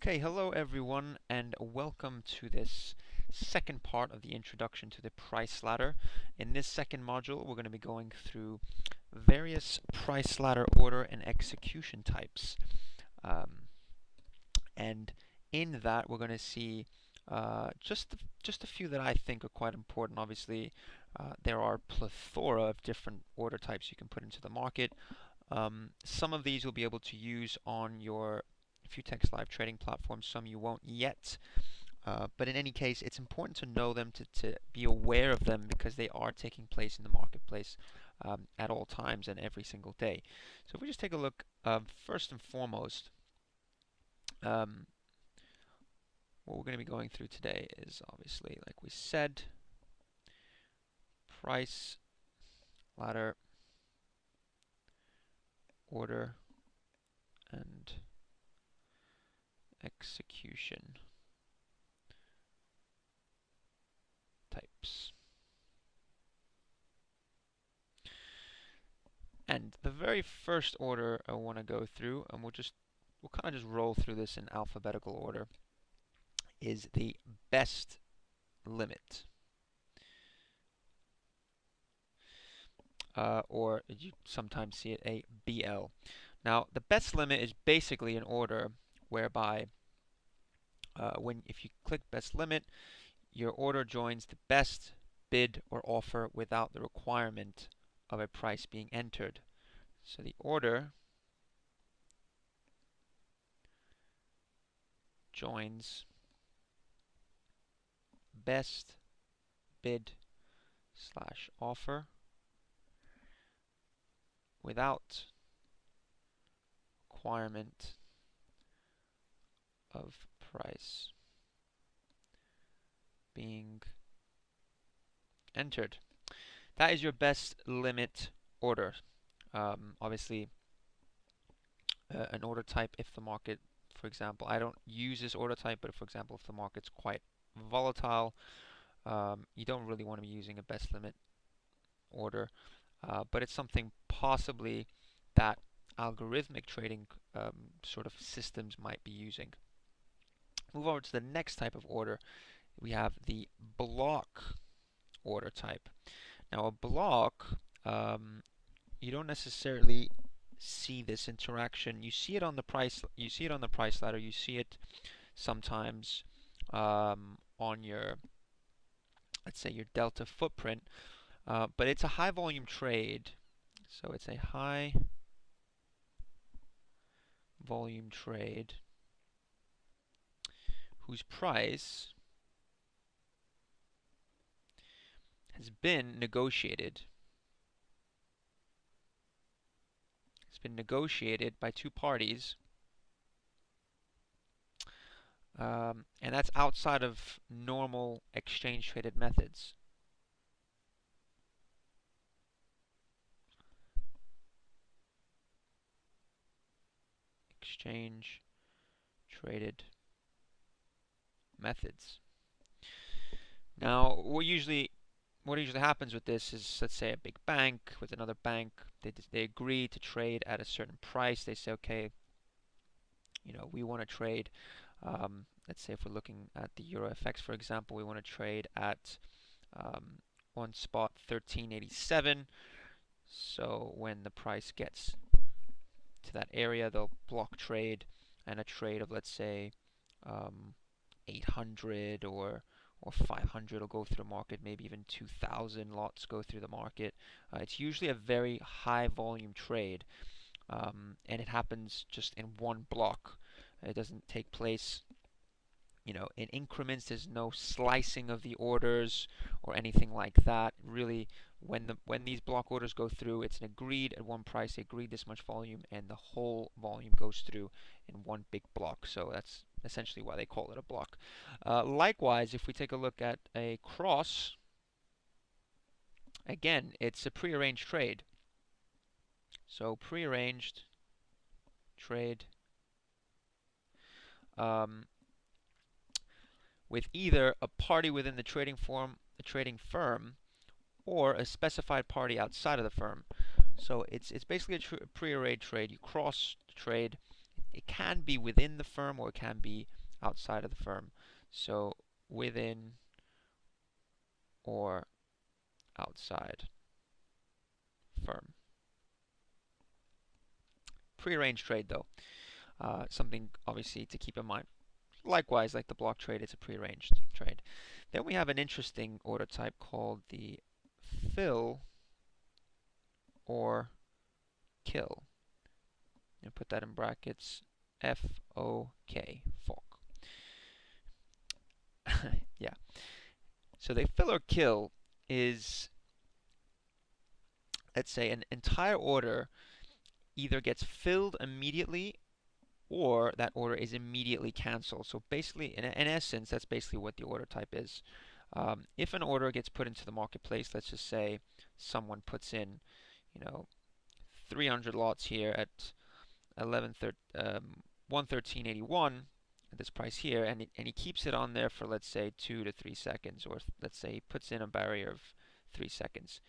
Okay, hello everyone, and welcome to this second part of the introduction to the price ladder. In this second module, we're going to be going through various price ladder order and execution types. And in that, we're going to see just a few that I think are quite important. Obviously, there are a plethora of different order types you can put into the market. Some of these you'll be able to use on your Futex live trading platform, some you won't yet. But in any case, it's important to know them, to be aware of them, because they are taking place in the marketplace at all times and every single day. So if we just take a look, first and foremost, what we're going to be going through today is obviously, like we said, price ladder, order, and execution types. And the very first order I want to go through, and we'll kind of just roll through this in alphabetical order, is the best limit. Or you sometimes see it a BL. Now, the best limit is basically an order whereby if you click best limit, your order joins the best bid or offer without the requirement of a price being entered. So the order joins best bid slash offer without requirement of price being entered. That is your best limit order. Obviously, an order type, if the market, for example, I don't use this order type, but for example, if the market's quite volatile, you don't really want to be using a best limit order, but it's something possibly that algorithmic trading sort of systems might be using. Move over to the next type of order. We have the block order type. Now, a block, you don't necessarily see this interaction. You see it on the price. You see it on the price ladder. You see it sometimes on your, let's say, your delta footprint. But it's a high volume trade. So it's a high volume trade whose price has been negotiated. It's been negotiated by two parties, and that's outside of normal exchange traded methods. Exchange traded methods. Now, what usually happens with this is, let's say a big bank with another bank, they agree to trade at a certain price. They say, okay, we want to trade, let's say if we're looking at the EuroFX, for example, we want to trade at on spot 1387. So when the price gets to that area, they'll block trade, and a trade of, let's say, 800 or 500 will go through the market, maybe even 2,000 lots go through the market. It's usually a very high volume trade, and it happens just in one block. It doesn't take place, in increments. There's no slicing of the orders or anything like that. Really, when these block orders go through, it's an agreed at one price, they agreed this much volume, and the whole volume goes through in one big block. So that's essentially why they call it a block. Likewise, if we take a look at a cross, again, it's a prearranged trade. So prearranged trade with either a party within the trading firm, or a specified party outside of the firm. So it's basically a prearranged trade. You cross the trade. it can be within the firm or it can be outside of the firm. So within or outside firm. Prearranged trade though, something obviously to keep in mind. Likewise, like the block trade, it's a prearranged trade. Then we have an interesting order type called the fill or kill. And put that in brackets, F-O-K, fork. Yeah. So the fill or kill is, let's say, an entire order either gets filled immediately or that order is immediately canceled. So basically, in essence, that's basically what the order type is. If an order gets put into the marketplace, let's just say someone puts in, 300 lots here at 113.81 at this price here, and he keeps it on there for, let's say, 2 to 3 seconds, or let's say he puts in a barrier of 3 seconds.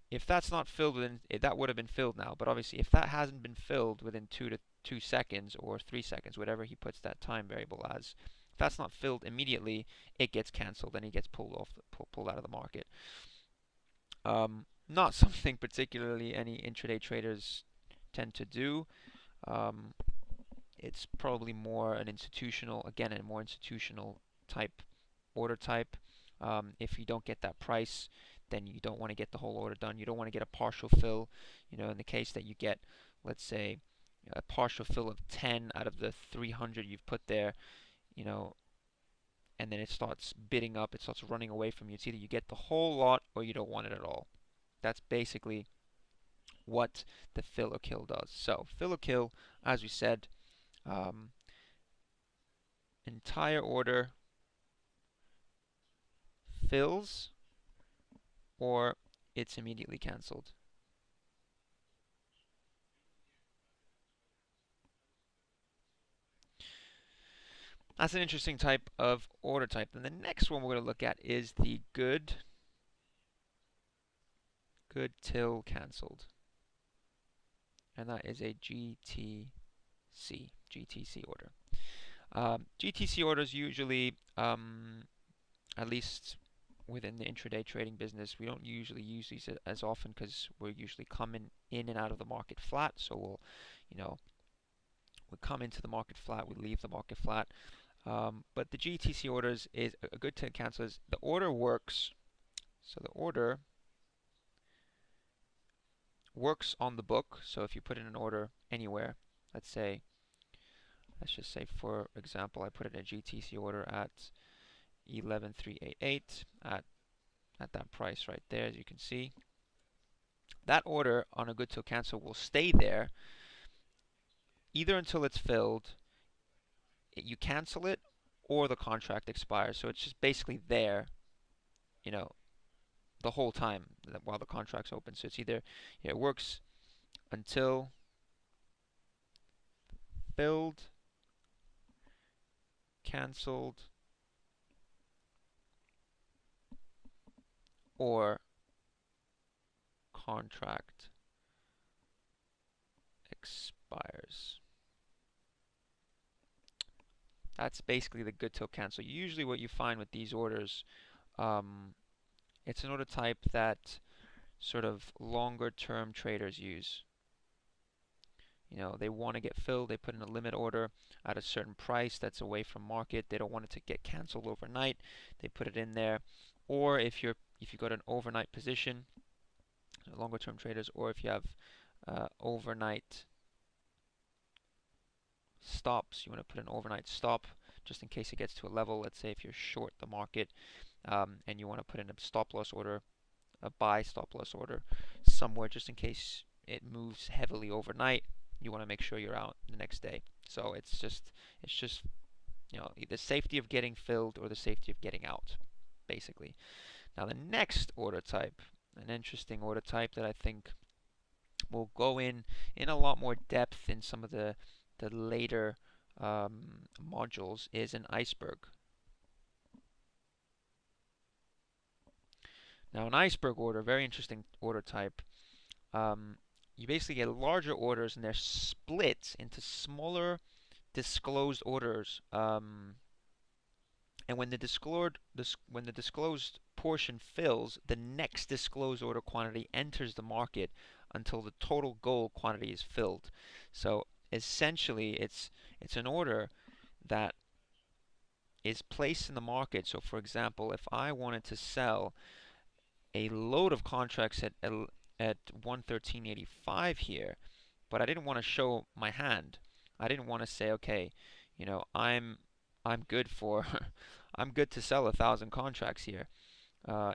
If that's not filled within, that would have been filled now, but obviously if that hasn't been filled within 2 seconds or 3 seconds, whatever he puts that time variable as, if that's not filled immediately, it gets canceled and he gets pulled out of the market. Not something particularly any intraday traders tend to do. It's probably more an institutional, again, a more institutional type order type. If you don't get that price, then you don't want to get the whole order done. You don't want to get a partial fill. In the case that you get, let's say, a partial fill of 10 out of the 300 you've put there, and then it starts bidding up, it starts running away from you. It's either you get the whole lot or you don't want it at all. That's basically what the fill or kill does. So fill or kill, as we said, entire order fills or it's immediately canceled. That's an interesting type of order type. And the next one we're going to look at is the good till canceled. And that is a GTC order. GTC orders usually, at least within the intraday trading business, we don't usually use these as often because we're usually coming in and out of the market flat. So we come into the market flat, we leave the market flat. But the GTC orders is a good till cancel. Is the order works. So the order works on the book. So if you put in an order anywhere, let's just say for example, I put in a GTC order at 11,388 at that price right there, as you can see. That order on a good till cancel will stay there either until it's filled, you cancel it, or the contract expires. So it's just basically there, the whole time while the contract's open. So it's either it works until filled, canceled, or contract expires. That's basically the good till cancel. Usually what you find with these orders, it's an order type that sort of longer term traders use. They want to get filled, they put in a limit order at a certain price that's away from market. They don't want it to get canceled overnight. They put it in there. Or if you got an overnight position, longer term traders, or if you have overnight stops, you want to put an overnight stop just in case it gets to a level. Let's say if you're short the market and you want to put in a stop loss order, a buy stop loss order somewhere just in case it moves heavily overnight. You want to make sure you're out the next day. So it's just the safety of getting filled or the safety of getting out, basically. Now the next order type, an interesting order type that I think will go in a lot more depth in some of the later modules, is an iceberg. Now an iceberg order, very interesting order type. You basically get larger orders and they're split into smaller disclosed orders. And when the disclosed portion fills, the next disclosed order quantity enters the market until the total goal quantity is filled. So essentially, it's an order that is placed in the market. So for example, if I wanted to sell a load of contracts at 113.85 here, but I didn't want to show my hand. I didn't want to say, okay, you know, I'm good for I'm good to sell 1,000 contracts here.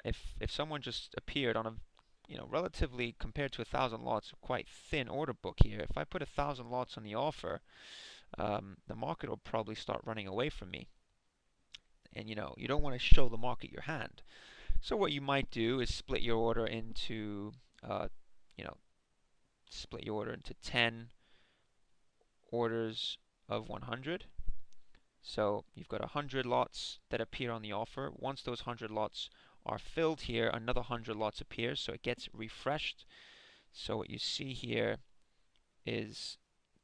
If someone just appeared on a relatively compared to 1,000 lots, quite thin order book here. If I put 1,000 lots on the offer, the market will probably start running away from me. And you don't want to show the market your hand. So what you might do is split your order into, you know, split your order into 10 orders of 100. So you've got 100 lots that appear on the offer. Once those 100 lots are filled here, another 100 lots appears, so it gets refreshed. So what you see here is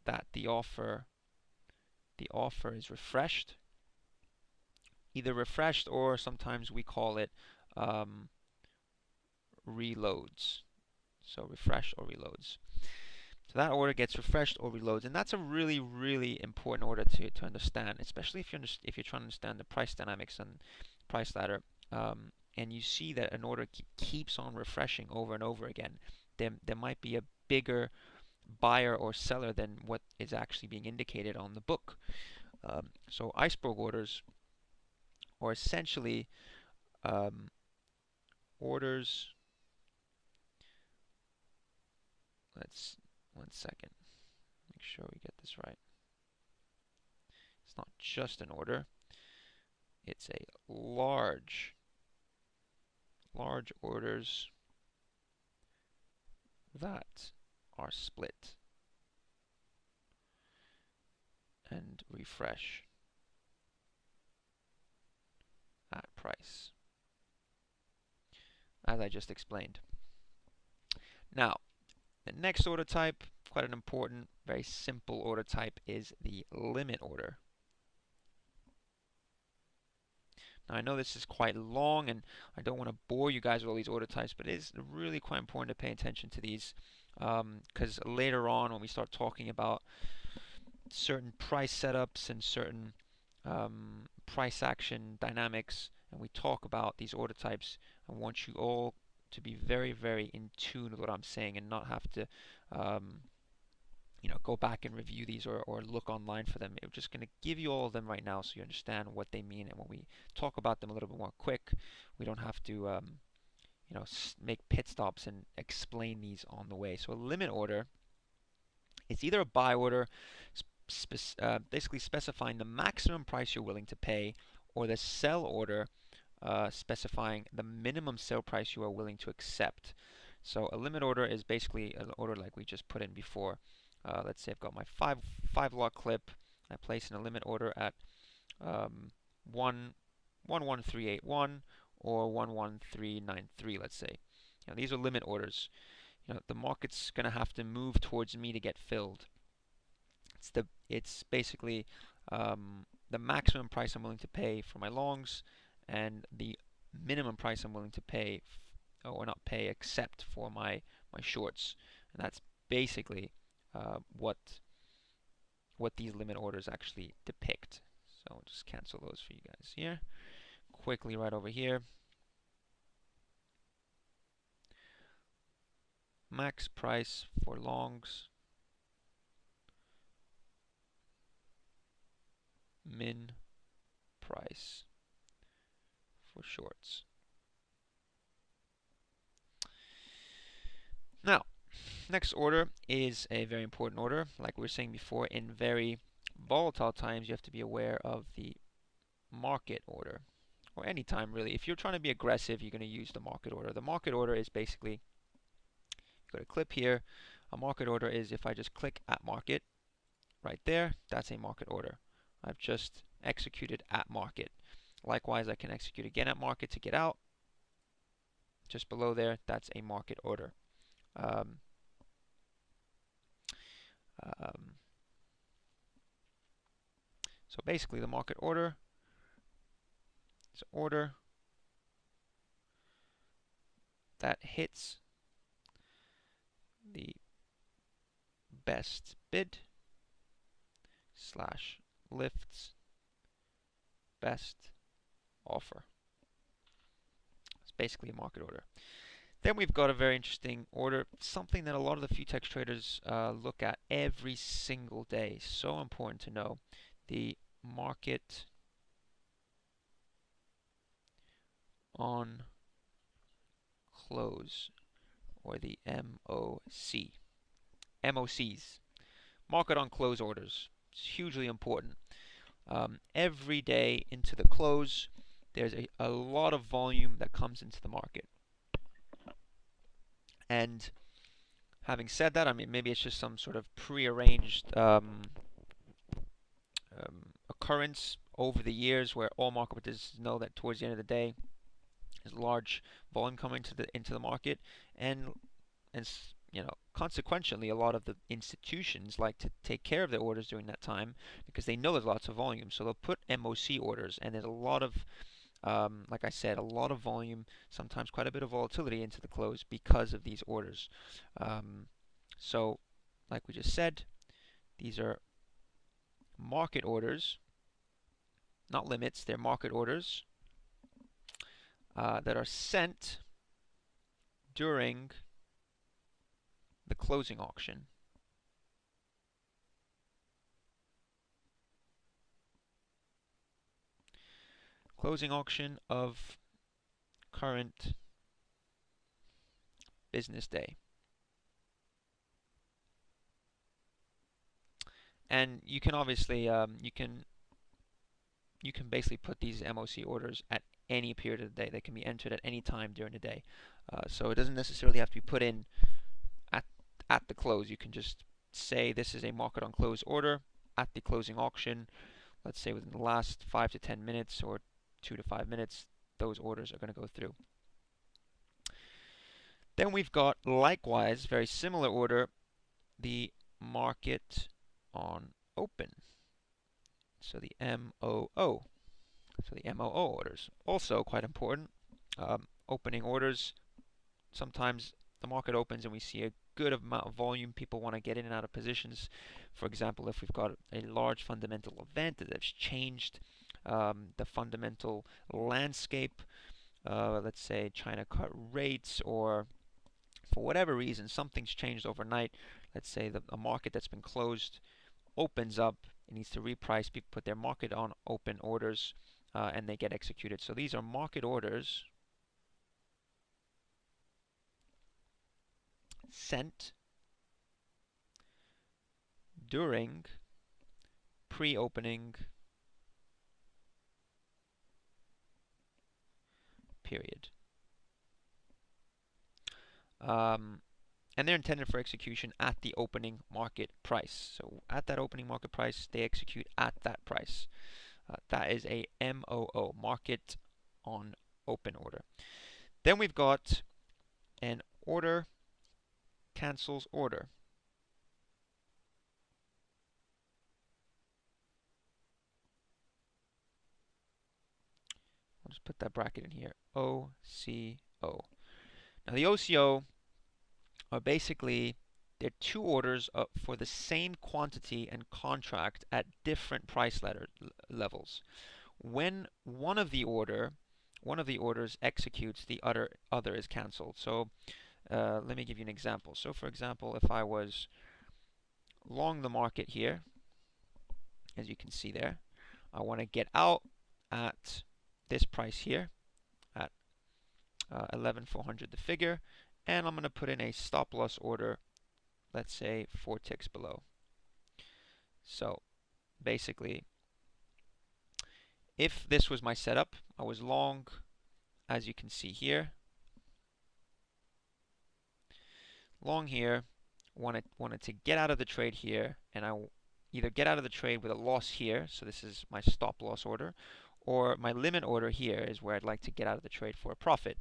that the offer is refreshed, either refreshed or sometimes we call it reloads. So refresh or reloads. So that order gets refreshed or reloads, and that's a really, really important order to understand, especially if you're trying to understand the price dynamics and price ladder. And you see that an order keeps on refreshing over and over again. There might be a bigger buyer or seller than what is actually being indicated on the book. So iceberg orders are essentially orders. Let's 1 second. Make sure we get this right. It's not just an order. It's a large orders that are split and refresh at price, as I just explained. Now, the next order type, quite an important, very simple order type, is the limit order. Now, I know this is quite long, and I don't want to bore you guys with all these order types, but it is really quite important to pay attention to these, because later on, when we start talking about certain price setups and certain price action dynamics, and we talk about these order types, I want you all to be very, very in tune with what I'm saying and not have to go back and review these or look online for them. I'm just going to give you all of them right now so you understand what they mean, and when we talk about them a little bit more quick, we don't have to make pit stops and explain these on the way. So a limit order is either a buy order basically specifying the maximum price you're willing to pay, or the sell order specifying the minimum sale price you are willing to accept. So a limit order is basically an order like we just put in before. Let's say I've got my five lot clip. I place in a limit order at 11381 or 11393. Let's say. These are limit orders. The market's going to have to move towards me to get filled. It's basically the maximum price I'm willing to pay for my longs and the minimum price I'm willing to pay or not pay except for my shorts. And that's basically what these limit orders actually depict. So I'll just cancel those for you guys here. Quickly right over here. Max price for longs. Min price for shorts. Now, next order is a very important order. Like we were saying before, in very volatile times, you have to be aware of the market order, or any time really. If you're trying to be aggressive, you're going to use the market order. The market order is basically, you go to clip here. A market order is if I just click at market right there, that's a market order. I've just executed at market. Likewise, I can execute again at market to get out. Just below there, that's a market order. So basically the market order is an order that hits the best bid slash lifts best offer. It's basically a market order. Then we've got a very interesting order, something that a lot of the Futex traders look at every single day. So important to know. The market on close, or the MOC. MOCs, market on close orders. It's hugely important. Every day into the close, there's a lot of volume that comes into the market. And having said that, I mean, maybe it's just some sort of prearranged occurrence over the years where all market participants know that towards the end of the day, there's large volume coming into the market, and consequently, a lot of the institutions like to take care of their orders during that time because they know there's lots of volume. So they'll put MOC orders, and there's a lot of, like I said, a lot of volume, sometimes quite a bit of volatility into the close because of these orders. So, like we just said, these are market orders, not limits, they're market orders that are sent during the closing auction. Closing auction of current business day. And you can obviously you can basically put these MOC orders at any period of the day. They can be entered at any time during the day. So it doesn't necessarily have to be put in at the close. You can just say this is a market on close order at the closing auction. Let's say within the last 5 to 10 minutes or 2 to 5 minutes, those orders are going to go through. Then we've got, likewise, very similar order, the market on open. So the MOO. So the MOO orders, also quite important. Opening orders, sometimes the market opens and we see a good amount of volume. People want to get in and out of positions. For example, if we've got a large fundamental event that has changed the fundamental landscape, let's say China cut rates, or for whatever reason something's changed overnight. Let's say a market that's been closed opens up, it needs to reprice. People put their market on open orders and they get executed. So these are market orders sent during pre-opening period. And they're intended for execution at the opening market price. So at that opening market price, they execute at that price. That is a MOO, market on open order. Then we've got an order cancels order. I'll just put that bracket in here, OCO. Now the OCO are basically, they're two orders for the same quantity and contract at different price levels. When one of the orders executes, the other is cancelled. So let me give you an example. So for example, if I was long the market here, as you can see there, I want to get out at this price here at 11,400 the figure, and I'm going to put in a stop loss order, let's say 4 ticks below. So basically, if this was my setup, I was long, as you can see here, long here, wanted to get out of the trade here, and I either get out of the trade with a loss here, so this is my stop loss order, or my limit order here is where I'd like to get out of the trade for a profit.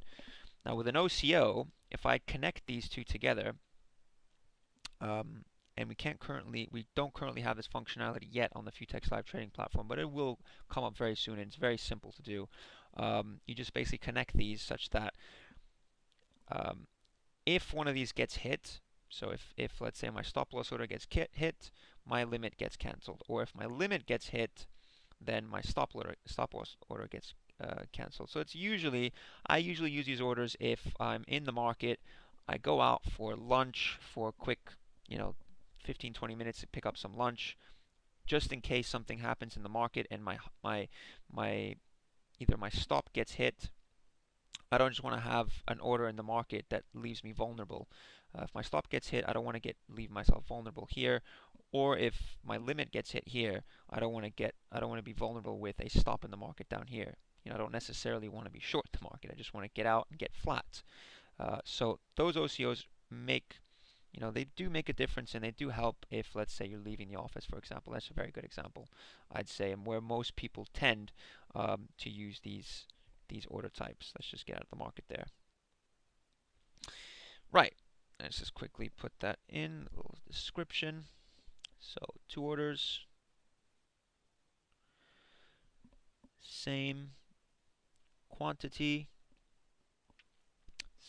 Now with an OCO, if I connect these two together, and we don't currently have this functionality yet on the Futex live trading platform, but it will come up very soon, and it's very simple to do. You just basically connect these such that um, if one of these gets hit, so if let's say my stop loss order gets hit, my limit gets cancelled, or if my limit gets hit, then my stop loss order gets canceled. So I usually use these orders if I'm in the market. I go out for lunch for a quick, 15-20 minutes to pick up some lunch, just in case something happens in the market and my either my stop gets hit. I don't just want to have an order in the market that leaves me vulnerable. If my stop gets hit, I don't want to leave myself vulnerable here. Or if my limit gets hit here, I don't want to be vulnerable with a stop in the market down here. I don't necessarily want to be short the market. I just want to get out and get flat. So those OCOs they do make a difference, and they do help if, let's say, you're leaving the office, for example. That's a very good example, I'd say, and where most people tend to use these order types. Let's just get out of the market there. Right. Let's just quickly put that in a little description. So 2 orders, same quantity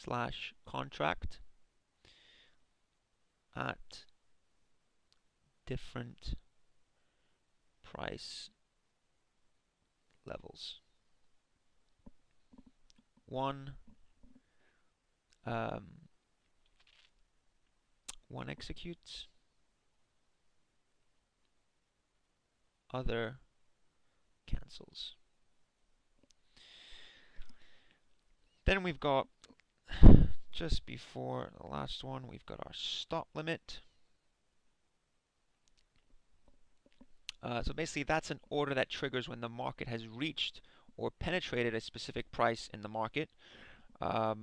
/ contract at different price levels. One executes, other cancels. Then we've got, just before the last one, we've got our stop limit. So basically that's an order that triggers when the market has reached or penetrated a specific price in the market. Now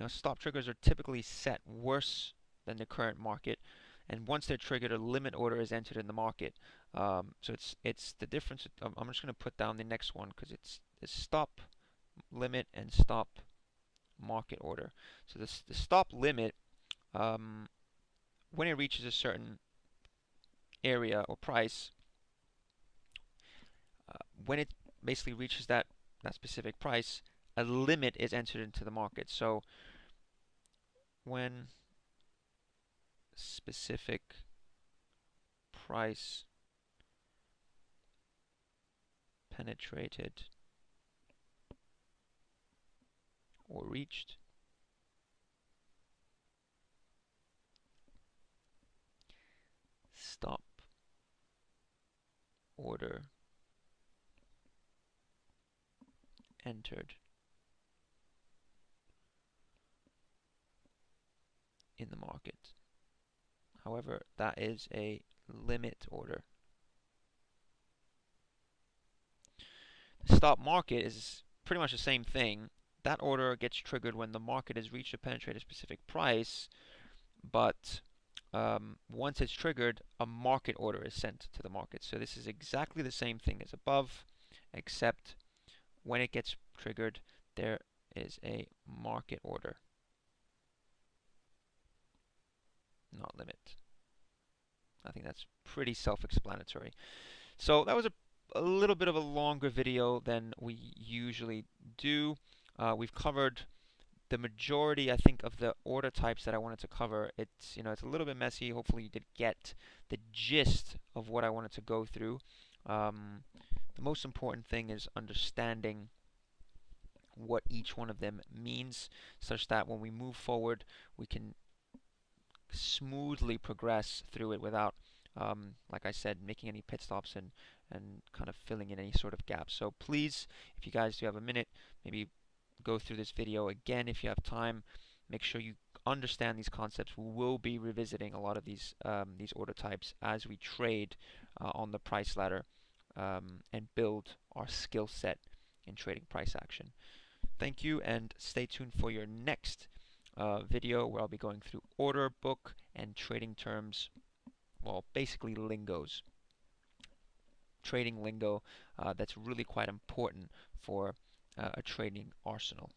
stop triggers are typically set worse than the current market, and once they're triggered, a limit order is entered in the market. So it's the difference. I'm just going to put down the next one because it's stop limit and stop market order. So the stop limit, when it reaches a certain area or price, when it basically reaches that specific price, a limit is entered into the market. So when specific price penetrated or reached, stop order entered in the market. However, that is a limit order. The stop market is pretty much the same thing. That order gets triggered when the market has reached or penetrated a specific price, but once it's triggered, a market order is sent to the market. So this is exactly the same thing as above, except when it gets triggered, there is a market order, not limit. I think that's pretty self-explanatory. So that was a little bit of a longer video than we usually do. We've covered the majority, I think, of the order types that I wanted to cover. It's it's a little bit messy. Hopefully you did get the gist of what I wanted to go through. The most important thing is understanding what each one of them means, such that when we move forward, we can smoothly progress through it without, like I said, making any pit stops and kind of filling in any sort of gaps. So please, if you guys do have a minute, maybe go through this video again if you have time. Make sure you understand these concepts. We will be revisiting a lot of these order types as we trade on the price ladder and build our skill set in trading price action. Thank you, and stay tuned for your next video where I'll be going through order book and trading terms, well, basically lingos, trading lingo that's really quite important for a trading arsenal.